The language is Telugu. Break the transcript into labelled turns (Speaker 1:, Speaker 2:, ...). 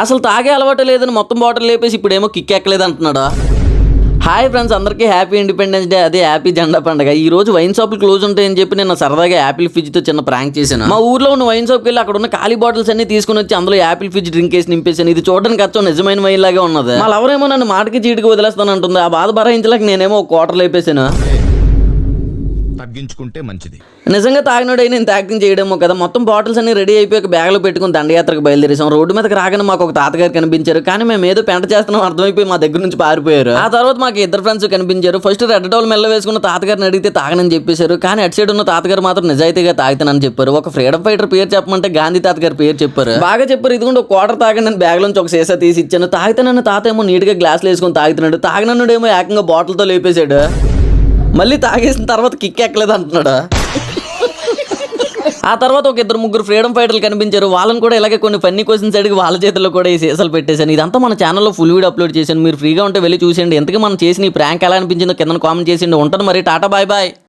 Speaker 1: అసలు తాగే అలవాటు లేదని మొత్తం బాటిల్ లేపేసి ఇప్పుడేమో కిక్ ఎక్కలేదు అంటున్నాడా. హాయ్ ఫ్రెండ్స్, అందరికీ హ్యాపీ ఇండిపెండెన్స్ డే, అదే హ్యాపీ జెండా పండుగ. ఈ రోజు వైన్ షాపులు క్లోజ్ ఉంటాయని చెప్పి నేను సరదాగా యాపిల్ ఫిజ్ తో చిన్న ప్రాంక్ చేశాను. మా ఊర్లో ఉన్న వైన్ షాప్కి వెళ్ళి అక్కడ ఉన్న ఖాళీ బాటిల్స్ అన్ని తీసుకుని వచ్చి అందులో యాపిల్ ఫిజ్ డ్రింక్ వేసి నింపేశాను. ఇది చూడడానికి అచ్చం నిజమైన వైన్ లాగే ఉన్నది. మా ఎవరేమో నన్ను మాటకి చీటికి వదిలేస్తాను అంటుంది. ఆ బాధ భరించలేక నేనేమో ఒక క్వార్టర్ లేపేశాను.
Speaker 2: తగ్గించుకుంటే మంచిది.
Speaker 1: నిజంగా తాగినోడై నేను యాక్టింగ్ చేయడమో కదా. మొత్తం బాటిల్స్ అన్ని రెడీ అయిపోయి బ్యాగ్లో పెట్టుకుని దండయాత్రకు బయలుదేరేసాం. రోడ్డు మీదకి రాగానే మాకు ఒక తాతగారు కనిపించారు. కానీ మేము ఏదో పెంట చేస్తున్నాం అర్థమైపోయి మా దగ్గర నుంచి పారిపోయారు. ఆ తర్వాత మాకు ఇద్దరు ఫ్రెండ్స్ కనిపించారు. ఫస్ట్ రెడ్ టవల్ మెల్ల వేసుకున్న తాతగారిని అడిగితే తాగనని చెప్పేశారు. కానీ అటు సైడ్ ఉన్న తాతగారు మాత్రం నిజాయితీగా తాగుతానని చెప్పారు. ఒక ఫ్రీడమ్ ఫైటర్ పేరు చెప్పమంటే గాంధీ తాతగారి పేరు చెప్పారు. బాగా చెప్పారు. ఇదిగోండి ఒక క్వార్టర్ తాగండి అని బ్యాగ్ నుంచి ఒక సీసా తీసి ఇచ్చాను. తాగితేనన్న తాత ఏమో నీట్గా గ్లాసులు వేసుకొని తాగుతున్నాడు. తాగినన్నుడేమో ఏకంగా బాటిల్తో లేపేశాడు. మళ్ళీ తాగేసిన తర్వాత కిక్ ఎక్కలేదు అంటున్నాడు. ఆ తర్వాత ఒక ఇద్దరు ముగ్గురు ఫ్రీడమ్ ఫైటర్లు కనిపించారు. వాళ్ళని కూడా ఇలాగే కొన్ని ఫన్నీ క్వశ్చన్స్ అడిగి వాళ్ళ చేతుల్లో కూడా ఈ సీసాలు పెట్టేశాను. ఇదంతా మన ఛానల్లో ఫుల్ వీడియో అప్లోడ్ చేశాను. మీరు ఫ్రీగా ఉంటే వెళ్ళి చూసేయండి. ఎంతకీ మనం చేసిన ఈ ప్రాంక్ ఎలా అనిపించిందో కింద కామెంట్ చేసిండి. ఉంటాను మరి. Tata, bye bye.